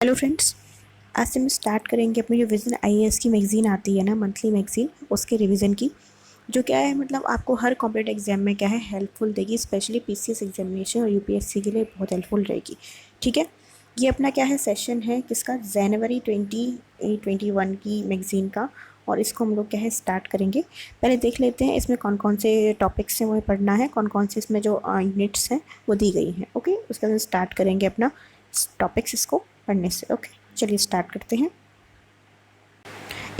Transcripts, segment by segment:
Hello friends, आज से हम स्टार्ट करेंगे अपनी जो विज़न आईएएस की मैगज़ीन आती है ना, मंथली मैगज़ीन, उसके रिवीजन की। जो क्या है मतलब आपको हर कॉम्पिटेटिव एग्जाम में क्या है हेल्पफुल देगी, स्पेशली पीसीएस एग्जामिनेशन और यूपीएससी के लिए बहुत हेल्पफुल रहेगी। ठीक है, ये अपना क्या है सेशन है किसका, जनवरी 2021 की मैगज़ीन का। और इसको हम लोग क्या है स्टार्ट करेंगे। पहले देख लेते हैं इसमें कौन कौन से टॉपिक्स हैं वो पढ़ना है, कौन कौन से इसमें जो यूनिट्स हैं वो दी गई हैं। ओके, उसके बाद स्टार्ट करेंगे अपना टॉपिक्स इसको पढ़ने से। ओके, चलिए स्टार्ट करते हैं।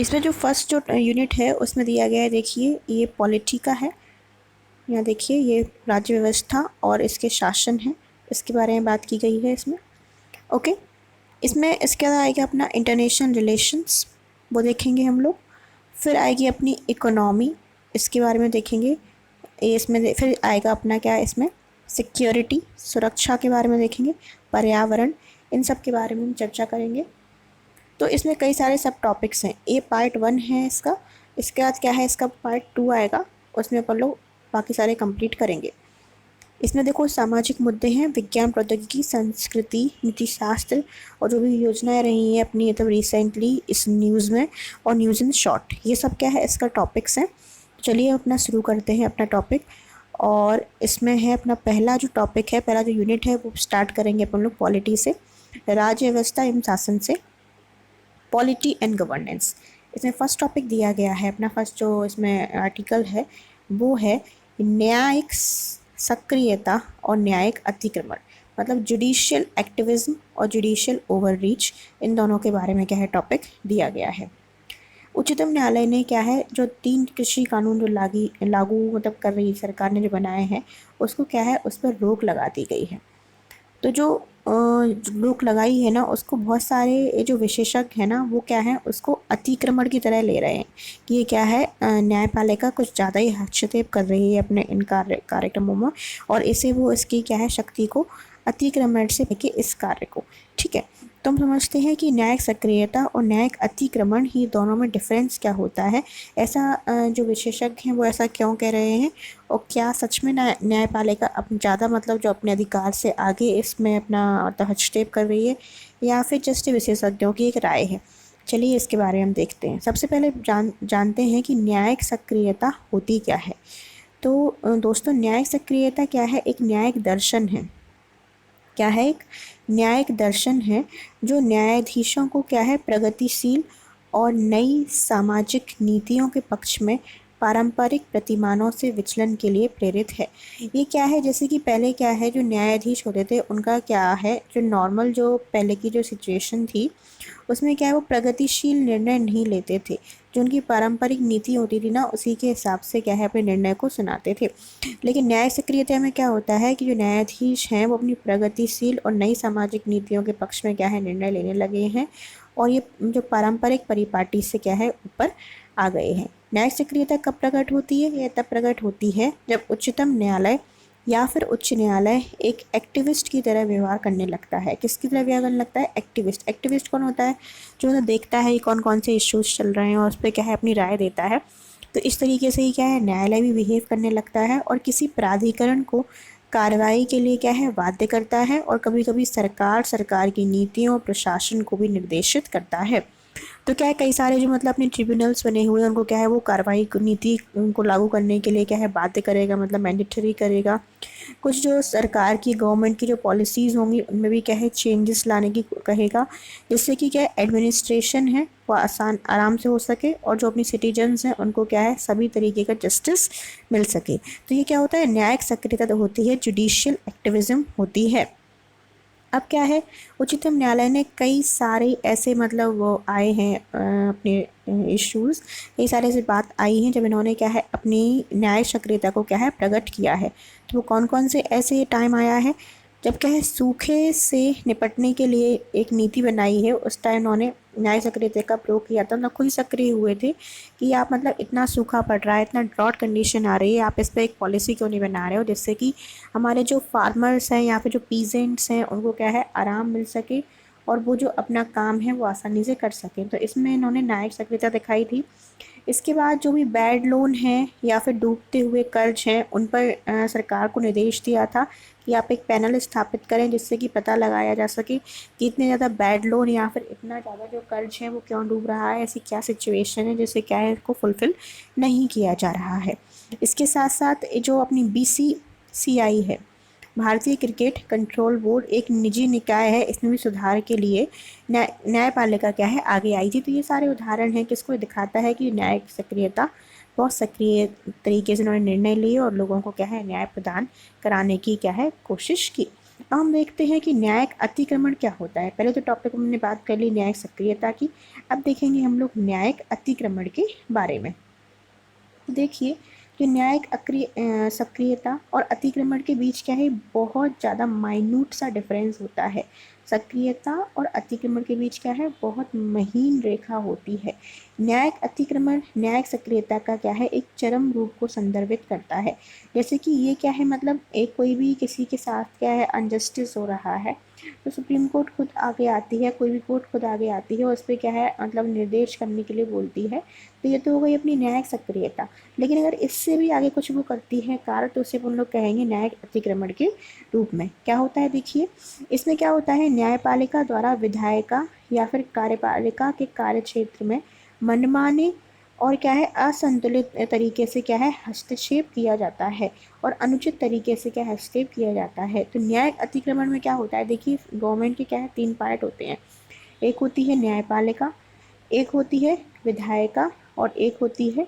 इसमें जो फर्स्ट जो यूनिट है उसमें दिया गया है, देखिए ये पॉलिटी का है। यहाँ देखिए ये राज्य व्यवस्था और इसके शासन है, इसके बारे में बात की गई है इसमें। ओके, इसमें इसके बाद आएगा अपना इंटरनेशनल रिलेशंस, वो देखेंगे हम लोग। फिर आएगी अपनी इकोनॉमी, इसके बारे में देखेंगे। ये इसमें फिर आएगा अपना क्या है इसमें सिक्योरिटी, सुरक्षा के बारे में देखेंगे। पर्यावरण, इन सब के बारे में हम चर्चा करेंगे। तो इसमें कई सारे सब टॉपिक्स हैं। ये पार्ट 1 है इसका। इसके बाद क्या है इसका पार्ट 2 आएगा, उसमें अपन लोग बाकी सारे कंप्लीट करेंगे। इसमें देखो सामाजिक मुद्दे हैं, विज्ञान प्रौद्योगिकी, संस्कृति, नीति शास्त्र और जो भी योजनाएं रही हैं अपनी मतलब रिसेंटली इस न्यूज़ में, और न्यूज़ इन शॉर्ट, ये सब क्या है इसका टॉपिक्स हैं। चलिए अपना शुरू करते हैं अपना टॉपिक। और इसमें है अपना पहला जो टॉपिक है, पहला जो यूनिट है वो स्टार्ट करेंगे अपन लोग पॉलिटी से, राज्य व्यवस्था एवं शासन से, पॉलिटी एंड गवर्नेंस। इसमें फर्स्ट टॉपिक दिया गया है अपना, फर्स्ट जो इसमें आर्टिकल है वो है न्यायिक सक्रियता और न्यायिक अतिक्रमण, मतलब जुडिशियल एक्टिविज्म और जुडिशियल ओवररीच, इन दोनों के बारे में क्या है टॉपिक दिया गया है। उच्चतम न्यायालय ने क्या है जो 3 कृषि कानून जो लागू मतलब कर रही सरकार ने जो बनाए हैं, उसको क्या है उस पर रोक लगा दी गई है। तो जो रोक लगाई है ना, उसको बहुत सारे ये जो विशेषज्ञ हैं ना वो क्या है उसको अतिक्रमण की तरह ले रहे हैं कि ये क्या है न्यायपालिका कुछ ज़्यादा ही हस्तक्षेप कर रही है अपने इन कार्यक्रमों में, और इसे वो इसकी क्या है शक्ति को अतिक्रमण से लेके इस कार्य को। ठीक है, तो हम समझते हैं कि न्यायिक सक्रियता और न्यायिक अतिक्रमण ही दोनों में डिफरेंस क्या होता है, ऐसा जो विशेषज्ञ हैं वो ऐसा क्यों कह रहे हैं, और क्या सच में न्यायपालिका ज़्यादा मतलब जो अपने अधिकार से आगे इसमें अपना हस्तक्षेप कर रही है, या फिर जस्ट विशेषज्ञों की एक राय है। चलिए इसके बारे में हम देखते हैं। सबसे पहले जानते हैं कि न्यायिक सक्रियता होती क्या है। तो दोस्तों न्यायिक सक्रियता क्या है, एक न्यायिक दर्शन है। क्या है, एक न्यायिक दर्शन है जो न्यायाधीशों को क्या है प्रगतिशील और नई सामाजिक नीतियों के पक्ष में पारंपरिक प्रतिमानों से विचलन के लिए प्रेरित है। ये क्या है, जैसे कि पहले क्या है जो न्यायाधीश होते थे उनका क्या है जो नॉर्मल जो पहले की जो सिचुएशन थी उसमें क्या है वो प्रगतिशील निर्णय नहीं लेते थे। जो उनकी पारंपरिक नीति होती थी ना उसी के हिसाब से क्या है अपने निर्णय को सुनाते थे। लेकिन न्याय सक्रियता में क्या होता है कि जो न्यायाधीश हैं वो अपनी प्रगतिशील और नई सामाजिक नीतियों के पक्ष में क्या है निर्णय लेने लगे हैं, और ये जो पारंपरिक परिपाटी से क्या है ऊपर आ गए हैं। न्यायिक सक्रियता कब प्रकट होती है, यह तब प्रकट होती है जब उच्चतम न्यायालय या फिर उच्च न्यायालय एक एक्टिविस्ट की तरह व्यवहार करने लगता है। किसकी तरह व्यवहार करने लगता है, एक्टिविस्ट। एक्टिविस्ट कौन होता है, जो ना देखता है कौन कौन से इश्यूज चल रहे हैं और उस पर क्या है अपनी राय देता है। तो इस तरीके से ही क्या है न्यायालय भी बिहेव करने लगता है और किसी प्राधिकरण को कार्रवाई के लिए क्या है बाध्य करता है, और कभी कभी सरकार की नीतियों और प्रशासन को भी निर्देशित करता है। तो क्या है कई सारे जो मतलब अपने ट्रिब्यूनल्स बने हुए हैं उनको क्या है वो कार्रवाई नीति उनको लागू करने के लिए क्या है बाध्य करेगा, मतलब मैंडेटरी करेगा। कुछ जो सरकार की गवर्नमेंट की जो पॉलिसीज़ होंगी उनमें भी क्या है चेंजेस लाने की कहेगा, जिससे कि क्या एडमिनिस्ट्रेशन है वो आसान आराम से हो सके, और जो अपनी सिटीजन्स हैं उनको क्या है सभी तरीके का जस्टिस मिल सके। तो ये क्या होता है न्यायिक सक्रियता होती है, जुडिशियल एक्टिविज्म होती है। अब क्या है उच्चतम न्यायालय ने कई सारे ऐसे मतलब वो आए हैं अपने इश्यूज़, कई सारे ऐसी बात आई हैं जब इन्होंने क्या है अपनी न्याय सक्रियता को क्या है प्रकट किया है। तो वो कौन कौन से ऐसे टाइम आया है जब क्या है सूखे से निपटने के लिए एक नीति बनाई है, उस टाइम उन्होंने न्याय सक्रियता का प्रयोग किया था। मतलब खुद सक्रिय हुए थे कि आप मतलब इतना सूखा पड़ रहा है, इतना ड्रॉट कंडीशन आ रही है, आप इस पर एक पॉलिसी क्यों नहीं बना रहे हो जिससे कि हमारे जो फार्मर्स हैं या फिर जो पीजेंट्स हैं उनको क्या है आराम मिल सके, और वो जो अपना काम है वो आसानी से कर सकें। तो इसमें इन्होंने न्यायिक सक्रियता दिखाई थी। इसके बाद जो भी बैड लोन हैं या फिर डूबते हुए कर्ज हैं उन पर सरकार को निर्देश दिया था कि आप एक पैनल स्थापित करें जिससे कि पता लगाया जा सके कि इतने ज़्यादा बैड लोन या फिर इतना ज़्यादा जो कर्ज है वो क्यों डूब रहा है, ऐसी क्या सिचुएशन है जिससे क्या है इसको फुलफ़िल नहीं किया जा रहा है। इसके साथ साथ जो अपनी BCCI है, भारतीय क्रिकेट कंट्रोल बोर्ड, एक निजी निकाय है, इसमें भी सुधार के लिए न्यायपालिका क्या है आगे आई थी। तो ये सारे उदाहरण हैं किसको दिखाता है कि न्यायिक सक्रियता बहुत सक्रिय तरीके से उन्होंने निर्णय लिए और लोगों को क्या है न्याय प्रदान कराने की क्या है कोशिश की। अब हम देखते हैं कि न्यायिक अतिक्रमण क्या होता है। पहले तो टॉपिक हमने बात कर ली न्यायिक सक्रियता की, अब देखेंगे हम लोग न्यायिक अतिक्रमण के बारे में। देखिए जो न्यायिक सक्रियता और अतिक्रमण के बीच क्या है बहुत ज़्यादा माइन्यूट सा डिफरेंस होता है। सक्रियता और अतिक्रमण के बीच क्या है बहुत महीन रेखा होती है। न्यायिक अतिक्रमण न्यायिक सक्रियता का क्या है एक चरम रूप को संदर्भित करता है। जैसे कि ये क्या है मतलब एक कोई भी किसी के साथ क्या है अनजस्टिस हो रहा है तो सुप्रीम कोर्ट खुद आगे आती है, कोई भी कोर्ट खुद आगे आती है और उस पर क्या है मतलब निर्देश करने के लिए बोलती है। तो ये तो हो गई अपनी न्यायिक सक्रियता। लेकिन अगर इससे भी आगे कुछ वो करती है कार्य तो उसे हम लोग कहेंगे न्यायिक अतिक्रमण के रूप में। क्या होता है देखिए इसमें क्या होता है न्यायपालिका द्वारा विधायिका या फिर कार्यपालिका के कार्य क्षेत्र में मनमाने और क्या है असंतुलित तरीके से क्या है हस्तक्षेप किया जाता है और अनुचित तरीके से क्या हस्तक्षेप किया जाता है। तो न्यायिक अतिक्रमण में क्या होता है देखिए गवर्नमेंट के क्या है 3 पार्ट होते हैं। एक होती है न्यायपालिका, एक होती है विधायिका और एक होती है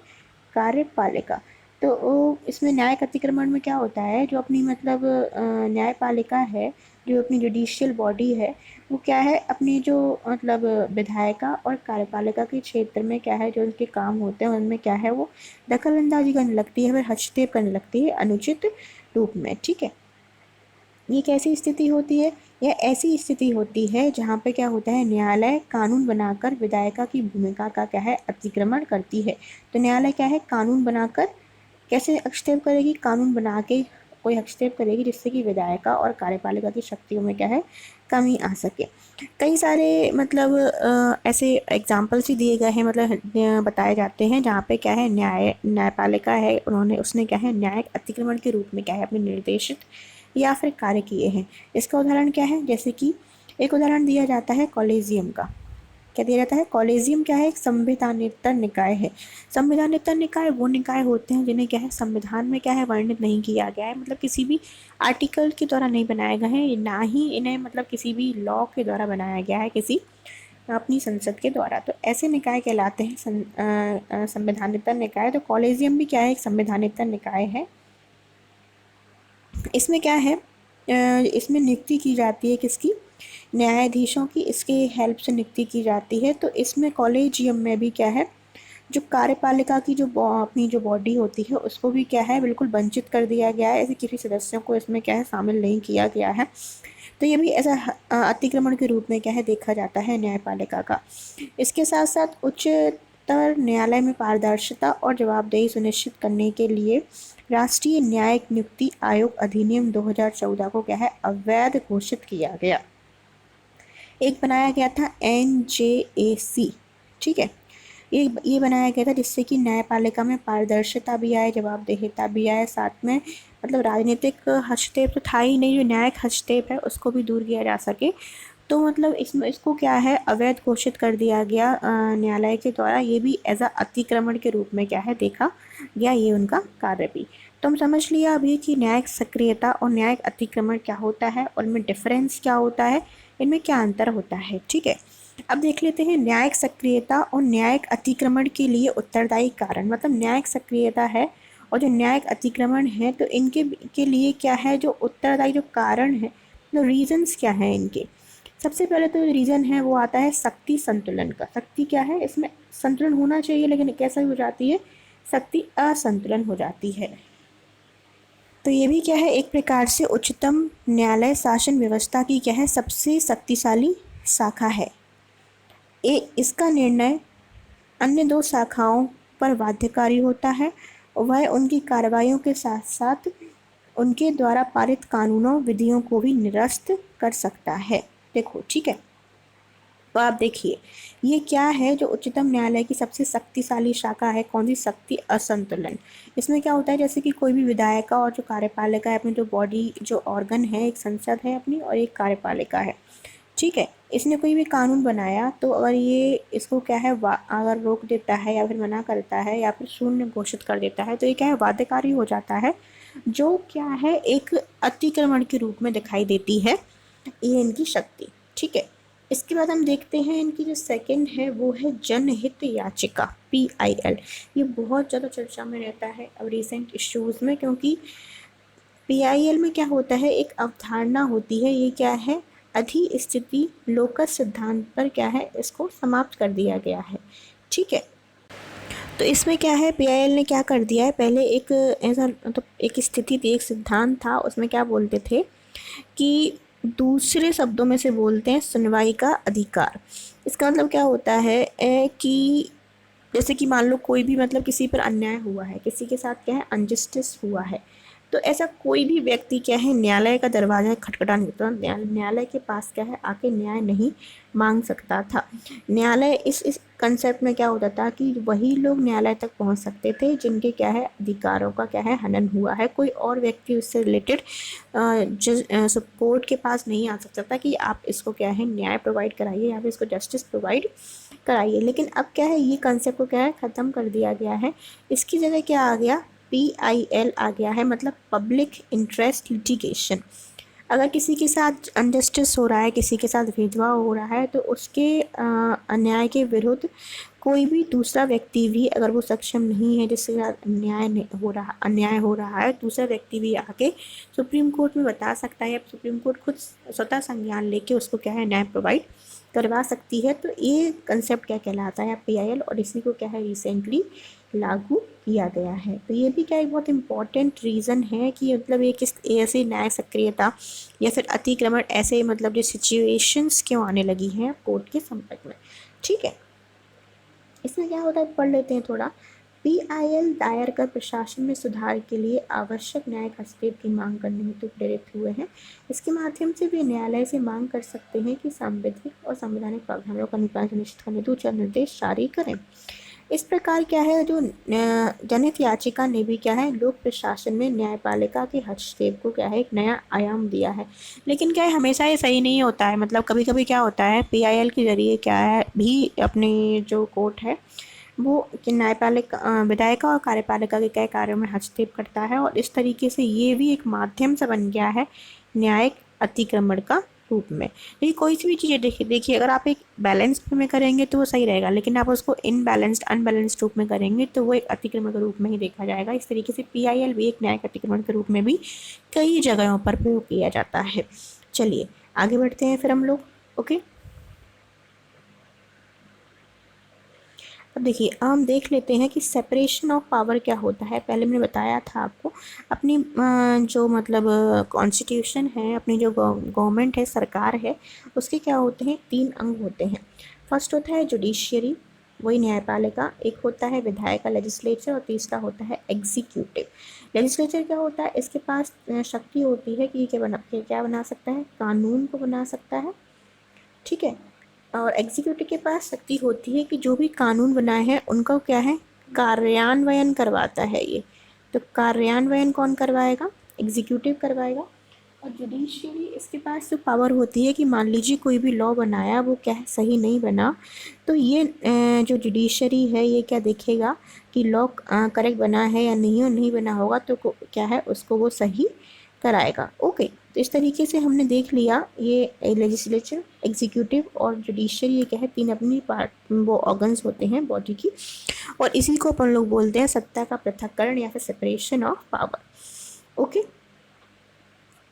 कार्यपालिका। तो इसमें न्यायिक अतिक्रमण में क्या होता है जो अपनी मतलब न्यायपालिका है जो अपनी जुडिशियल बॉडी है वो क्या है अपनी जो मतलब विधायिका और कार्यपालिका के क्षेत्र में क्या है जो उनके काम होते हैं उनमें क्या है वो दखल अंदाजी करने लगती है, फिर हस्तक्षेप करने लगती है अनुचित रूप में। ठीक है, ये कैसी स्थिति होती है? यह ऐसी स्थिति होती है जहाँ पे क्या होता है न्यायालय कानून बनाकर विधायिका की भूमिका का क्या है अतिक्रमण करती है। तो न्यायालय क्या है कानून बनाकर कैसे हस्तक्षेप करेगी, कानून बना के कोई हस्तक्षेप करेगी जिससे कि विधायिका और कार्यपालिका की शक्तियों में क्या है कमी आ सके। कई सारे मतलब ऐसे एग्जाम्पल्स ही दिए गए हैं मतलब बताए जाते हैं जहाँ पे क्या है न्यायपालिका है उन्होंने उसने क्या है न्यायिक अतिक्रमण के रूप में क्या है अपने निर्देशित या फिर कार्य किए हैं। इसका उदाहरण क्या है जैसे कि एक उदाहरण दिया जाता है कॉलेजियम का। क्या दिया जाता है? कॉलेजियम क्या है एक संवैधानिक निकाय है। संवैधानिक निकाय वो निकाय होते हैं जिन्हें क्या है संविधान में क्या है वर्णित नहीं किया गया है, मतलब किसी भी आर्टिकल के द्वारा नहीं बनाए गए हैं, ना ही इन्हें मतलब किसी भी लॉ के द्वारा बनाया गया है किसी अपनी संसद के द्वारा। तो ऐसे निकाय कहलाते हैं संवैधानिक निकाय। तो कॉलेजियम भी क्या है एक संवैधानिक निकाय है। इसमें क्या है इसमें नियुक्ति की जाती है किसकी? न्यायाधीशों की इसके हेल्प से नियुक्ति की जाती है। तो इसमें कॉलेजियम में भी क्या है जो कार्यपालिका की जो अपनी जो बॉडी होती है उसको भी क्या है बिल्कुल वंचित कर दिया गया है, ऐसे किसी सदस्यों को इसमें क्या है शामिल नहीं किया गया है। तो ये भी ऐसा अतिक्रमण के रूप में क्या है देखा जाता है न्यायपालिका का। इसके साथ साथ उच्चतर न्यायालय में पारदर्शिता और जवाबदेही सुनिश्चित करने के लिए राष्ट्रीय न्यायिक नियुक्ति आयोग अधिनियम 2014 को क्या है अवैध घोषित किया गया। एक बनाया गया था NJAC। ठीक है, ये बनाया गया था जिससे कि न्यायपालिका में पारदर्शिता भी आए, जवाबदेहिता भी आए, साथ में मतलब राजनीतिक हस्तक्षेप तो था ही नहीं, जो न्यायिक हस्तक्षेप है उसको भी दूर किया जा सके। तो मतलब इसमें इसको क्या है अवैध घोषित कर दिया गया न्यायालय के द्वारा। ये भी एज अ अतिक्रमण के रूप में क्या है देखा गया ये उनका कार्य भी। तो हम समझ लिया अभी कि न्यायिक सक्रियता और न्यायिक अतिक्रमण क्या होता है और इनमें डिफरेंस क्या होता है, इनमें क्या अंतर होता है। ठीक है, अब देख लेते हैं न्यायिक सक्रियता और न्यायिक अतिक्रमण के लिए उत्तरदायी कारण। मतलब न्यायिक सक्रियता है और जो न्यायिक अतिक्रमण है तो इनके के लिए क्या है जो उत्तरदायी जो कारण है, जो रीजंस क्या हैं इनके। सबसे पहले तो रीज़न है वो आता है शक्ति संतुलन का। शक्ति क्या है इसमें संतुलन होना चाहिए लेकिन कैसा हो जाती है शक्ति असंतुलन हो जाती है। तो ये भी क्या है एक प्रकार से उच्चतम न्यायालय शासन व्यवस्था की क्या है सबसे शक्तिशाली शाखा है। इसका निर्णय अन्य 2 शाखाओं पर बाध्यकारी होता है। वह उनकी कार्रवाइयों के साथ साथ उनके द्वारा पारित कानूनों विधियों को भी निरस्त कर सकता है। देखो ठीक है, तो आप देखिए ये क्या है, जो उच्चतम न्यायालय की सबसे शक्तिशाली शाखा है, कौन सी, शक्ति असंतुलन। इसमें क्या होता है, जैसे कि कोई भी विधायिका और जो कार्यपालिका है, अपनी जो बॉडी जो ऑर्गन है, एक संसद है अपनी और एक कार्यपालिका है, ठीक है। इसने कोई भी कानून बनाया तो अगर ये इसको क्या है अगर रोक देता है या फिर मना करता है या फिर शून्य घोषित कर देता है तो ये क्या है, बाध्यकारी हो जाता है, जो क्या है एक अतिक्रमण के रूप में दिखाई देती है ये इनकी शक्ति, ठीक है। इसके बाद हम देखते हैं इनकी जो सेकंड है वो है जनहित याचिका, PIL। ये बहुत ज़्यादा चर्चा में रहता है अब रिसेंट इश्यूज़ में, क्योंकि PIL में क्या होता है, एक अवधारणा होती है, ये क्या है, अधिस्थिति लोकस सिद्धांत पर क्या है, इसको समाप्त कर दिया गया है, ठीक है। तो इसमें क्या है, PIL ने क्या कर दिया है, पहले एक ऐसा मतलब एक स्थिति थी, एक सिद्धांत था, उसमें क्या बोलते थे कि दूसरे शब्दों में से बोलते हैं सुनवाई का अधिकार। इसका मतलब क्या होता है कि जैसे कि मान लो कोई भी मतलब किसी पर अन्याय हुआ है, किसी के साथ क्या है अनजस्टिस हुआ है, तो ऐसा कोई भी व्यक्ति क्या है न्यायालय का दरवाज़ा खटखटा नहीं सकता, न्यायालय के पास क्या है आके न्याय नहीं मांग सकता था। न्यायालय इस कंसेप्ट में क्या होता था कि वही लोग न्यायालय तक पहुंच सकते थे जिनके क्या है अधिकारों का क्या है हनन हुआ है, कोई और व्यक्ति उससे रिलेटेड कोर्ट के पास नहीं आ सकता था कि आप इसको क्या है न्याय प्रोवाइड कराइए या फिर इसको जस्टिस प्रोवाइड कराइए। लेकिन अब क्या है, ये कंसेप्ट को क्या है ख़त्म कर दिया गया है, इसकी जगह क्या आ गया, PIL आ गया है, मतलब पब्लिक इंटरेस्ट लिटिगेशन। अगर किसी के साथ अनजस्टिस हो रहा है, किसी के साथ भेदभाव हो रहा है, तो उसके अन्याय के विरुद्ध कोई भी दूसरा व्यक्ति भी अगर वो सक्षम नहीं है, जिसके साथ अन्याय हो रहा है, दूसरा व्यक्ति भी आके सुप्रीम कोर्ट में बता सकता है, सुप्रीम कोर्ट खुद स्वतः संज्ञान लेके उसको क्या है न्याय प्रोवाइड करवा सकती है। तो ये कंसेप्ट क्या कहलाता है, PIL, और इसी को क्या है रिसेंटली लागू किया गया है। तो ये भी क्या एक बहुत इम्पॉर्टेंट रीज़न है कि मतलब ये किस ऐसी न्याय सक्रियता या फिर अतिक्रमण ऐसे मतलब जो सिचुएशंस क्यों आने लगी हैं कोर्ट के संपर्क में, ठीक है। इसमें क्या होता है, पढ़ लेते हैं थोड़ा। PIL दायर कर प्रशासन में सुधार के लिए आवश्यक न्यायिक हस्तक्षेप की मांग करने हेतु प्रेरित हुए हैं। इसके माध्यम से वे न्यायालय से मांग कर सकते हैं कि सांविधिक और संवैधानिक प्रावधानों का अनुपालन सुनिश्चित करने हेतु उचित निर्देश जारी करें। इस प्रकार क्या है, जो जनहित याचिका ने भी क्या है लोक प्रशासन में न्यायपालिका के हस्तक्षेप को क्या है एक नया आयाम दिया है। लेकिन क्या है, हमेशा ये सही नहीं होता है, मतलब कभी कभी क्या होता है PIL के जरिए क्या है भी अपनी जो कोर्ट है वो न्यायपालिका विधायिका और कार्यपालिका के कई कार्यों में हस्तक्षेप करता है, और इस तरीके से ये भी एक माध्यम से बन गया है न्यायिक अतिक्रमण का रूप में। लेकिन कोई सी भी चीज़ें देखिए अगर आप एक बैलेंस्ड में करेंगे तो वो सही रहेगा, लेकिन आप उसको इनबैलेंस्ड अनबैलेंस्ड रूप में करेंगे तो वो एक अतिक्रमण के रूप में ही देखा जाएगा। इस तरीके से PIL भी एक न्यायिक अतिक्रमण के रूप में भी कई जगहों पर प्रयोग किया जाता है। चलिए आगे बढ़ते हैं फिर हम लोग, ओके। अब देखिए हम देख लेते हैं कि सेपरेशन ऑफ पावर क्या होता है। पहले मैंने बताया था आपको, अपनी जो मतलब कॉन्स्टिट्यूशन है, अपनी जो गवर्नमेंट है, सरकार है, उसके क्या होते हैं 3 अंग होते हैं। फर्स्ट होता है जुडिशियरी, वही न्यायपालिका, एक होता है विधायिका लेजिस्लेचर, और तीसरा होता है एग्जीक्यूटिव। लेजिस्लेचर क्या होता है, इसके पास शक्ति होती है कि क्या बना सकता है, कानून को बना सकता है, ठीक है। और एग्जीक्यूटिव के पास शक्ति होती है कि जो भी कानून बनाए हैं उनका क्या है कार्यान्वयन करवाता है ये। तो कार्यान्वयन कौन करवाएगा, एग्जीक्यूटिव करवाएगा। और जुडिशियरी, इसके पास जो पावर होती है कि मान लीजिए कोई भी लॉ बनाया वो क्या है सही नहीं बना, तो ये जो जुडिशरी है ये क्या देखेगा कि लॉ करेक्ट बना है या नहीं, और नहीं बना होगा तो क्या है उसको वो सही कराएगा, ओके। तो इस तरीके से हमने देख लिया ये लेजिस्लेचर, एग्जीक्यूटिव और जुडिशरी, ये क्या है 3 अपनी पार्ट वो ऑर्गन्स होते हैं बॉडी की, और इसी को अपन लोग बोलते हैं सत्ता का पृथक्करण या फिर सेपरेशन ऑफ पावर, ओके।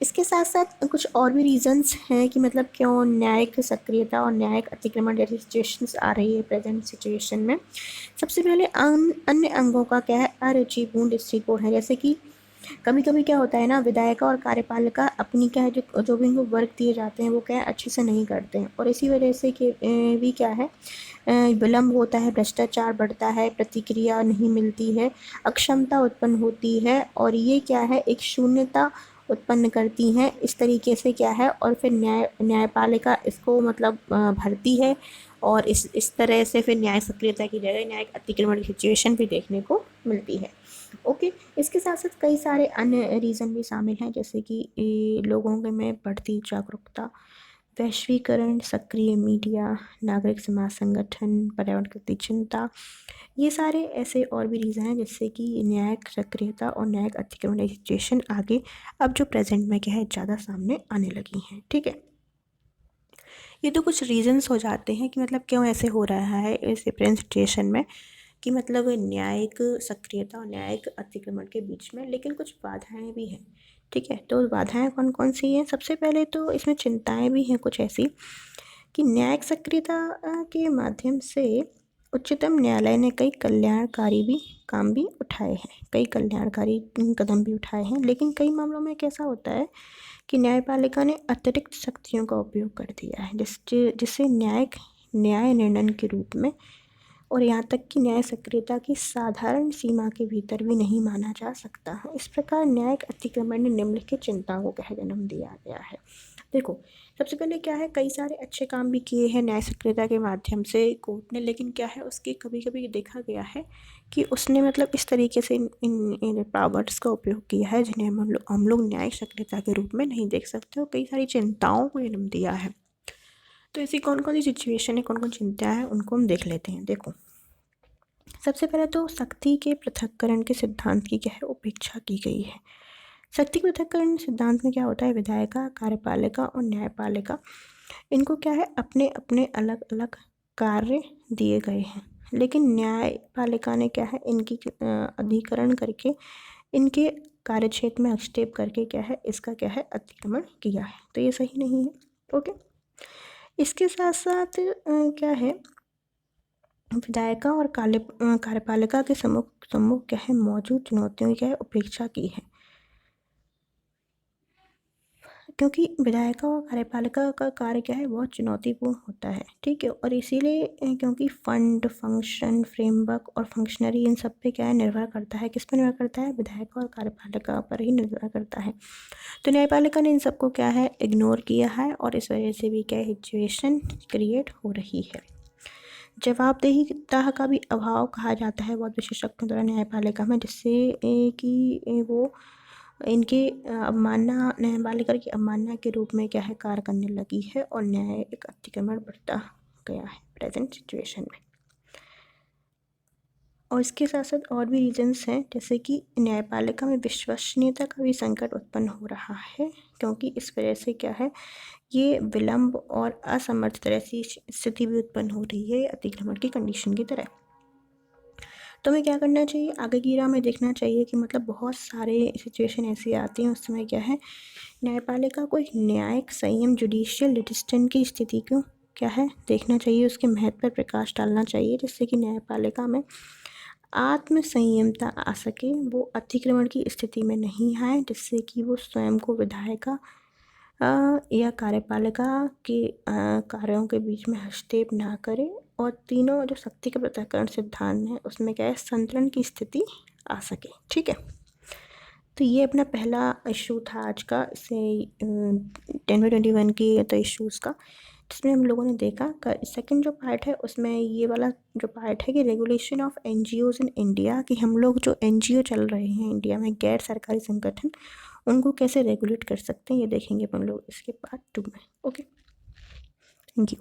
इसके साथ साथ कुछ और भी रीजंस हैं कि मतलब क्यों न्यायिक सक्रियता और न्यायिक अतिक्रमण जैसी सिचुएशंस आ रही है प्रेजेंट सिचुएशन में। सबसे पहले अन्य अंगों का क्या है अरुचिपूर्ण दृष्टिकोण है। जैसे कि कभी कभी क्या होता है ना, विधायिका और कार्यपालिका अपनी क्या है जो भी इनको वर्क दिए जाते हैं वो क्या है अच्छे से नहीं करते हैं, और इसी वजह से भी क्या है विलम्ब होता है, भ्रष्टाचार बढ़ता है, प्रतिक्रिया नहीं मिलती है, अक्षमता उत्पन्न होती है, और ये क्या है एक शून्यता उत्पन्न करती हैं। इस तरीके से क्या है, और फिर न्यायपालिका इसको मतलब भरती है, और इस तरह से फिर न्याय सक्रियता की जगह न्यायिक अतिक्रमण की सिचुएशन भी देखने को मिलती है। ओके, इसके साथ साथ कई सारे अन्य रीज़न भी शामिल हैं, जैसे कि लोगों के में बढ़ती जागरूकता, वैश्वीकरण, सक्रिय मीडिया, नागरिक समाज संगठन, पर्यावरण के प्रति चिंता। ये सारे ऐसे और भी रीज़न हैं जिससे कि न्यायिक सक्रियता और न्यायिक अतिक्रमण की सिचुएशन आगे अब जो प्रेजेंट में क्या है ज़्यादा सामने आने लगी हैं। ठीक है, ये तो कुछ रीजंस हो जाते हैं कि मतलब क्यों ऐसे हो रहा है इस प्रेजेंट सिचुएशन में, कि मतलब न्यायिक सक्रियता और न्यायिक अतिक्रमण के बीच में, लेकिन कुछ बाधाएं भी हैं। ठीक है, तो बाधाएं कौन कौन सी हैं? सबसे पहले तो इसमें चिंताएं भी हैं कुछ ऐसी, कि न्यायिक सक्रियता के माध्यम से उच्चतम न्यायालय ने कई कल्याणकारी भी काम भी उठाए हैं, कई कल्याणकारी कदम भी उठाए हैं, लेकिन कई मामलों में कैसा होता है कि न्यायपालिका ने अतिरिक्त शक्तियों का उपयोग कर दिया है, जिससे न्याय निर्णय के रूप में और यहाँ तक कि न्याय सक्रियता की साधारण सीमा के भीतर भी नहीं माना जा सकता। इस प्रकार न्यायिक अतिक्रमण ने निम्नलिखित चिंताओं को कह जन्म दिया गया है। देखो, सबसे पहले क्या है, कई सारे अच्छे काम भी किए हैं न्याय सक्रियता के माध्यम से कोर्ट ने, लेकिन क्या है उसके कभी कभी देखा गया है कि उसने मतलब इस तरीके से इन पावर्स का उपयोग किया है जिन्हें हम लोग न्यायिक सक्रियता के रूप में नहीं देख सकते, और कई सारी चिंताओं को जन्म दिया है। तो ऐसी कौन कौन सी सिचुएशन है, कौन कौन चिंता है, उनको हम देख लेते हैं। देखो, सबसे पहले तो शक्ति के पृथक्करण के सिद्धांत की क्या है उपेक्षा की गई है। शक्ति के पृथक्करण सिद्धांत में क्या होता है, विधायिका, कार्यपालिका और न्यायपालिका, इनको क्या है अपने अपने अलग अलग कार्य दिए गए हैं, लेकिन न्यायपालिका ने क्या है इनकी अधिकरण करके इनके कार्यक्षेत्र में हस्तक्षेप करके क्या है इसका क्या है अतिक्रमण किया है, तो ये सही नहीं है। ओके, इसके साथ साथ क्या है, विधायिका और कार्यपालिका के सम्मुख क्या है मौजूद चुनौतियों की क्या है उपेक्षा की है, क्योंकि विधायिका और कार्यपालिका का कार्य क्या है बहुत चुनौतीपूर्ण होता है। ठीक है, और इसीलिए क्योंकि फंड, फंक्शन, फ्रेमवर्क और फंक्शनरी इन सब पे क्या है निर्भर करता है, किस पर निर्भर करता है, विधायिका और कार्यपालिका पर ही निर्भर करता है। तो न्यायपालिका ने इन सबको क्या है इग्नोर किया है, और इस वजह से भी क्या सिचुएशन क्रिएट हो रही है। जवाबदेहिता का भी अभाव कहा जाता है बहुत विशेषज्ञों द्वारा न्यायपालिका में, जिससे कि वो इनके अवमानना, न्यायपालिका की अवमानना के रूप में क्या है कार्य करने लगी है, और न्याय एक अतिक्रमण बढ़ता गया है प्रेजेंट सिचुएशन में। और इसके साथ साथ और भी रीजंस हैं, जैसे कि न्यायपालिका में विश्वसनीयता का भी संकट उत्पन्न हो रहा है, क्योंकि इस वजह से क्या है ये विलंब और असमर्थता ऐसी स्थिति भी उत्पन्न हो रही है अतिक्रमण की कंडीशन की तरह। तो हमें क्या करना चाहिए, आगे की राह में देखना चाहिए कि मतलब बहुत सारे सिचुएशन ऐसी आती हैं, उस समय क्या है न्यायपालिका को एक न्यायिक संयम, जुडिशियल रेजिस्टेंस की स्थिति को क्या है देखना चाहिए, उसके महत्व पर प्रकाश डालना चाहिए, जिससे कि न्यायपालिका में आत्म संयमता आ सके, वो अतिक्रमण की स्थिति में नहीं आए, जिससे कि वो स्वयं को विधायिका या कार्यपालिका के कार्यों के बीच में हस्तक्षेप ना करे, और तीनों जो शक्ति के पृथक्करण सिद्धांत है उसमें क्या है संतुलन की स्थिति आ सके। ठीक है, तो ये अपना पहला इशू था आज का, इसे 10/21 की तो इश्यूज़ का, जिसमें हम लोगों ने देखा। सेकंड जो पार्ट है उसमें ये वाला जो पार्ट है कि regulation of NGOs in India, कि हम लोग जो एनजीओ चल रहे हैं इंडिया में, गैर सरकारी संगठन, उनको कैसे रेगुलेट कर सकते हैं, ये देखेंगे अपन लोग इसके पार्ट 2 में। Okay, thank you.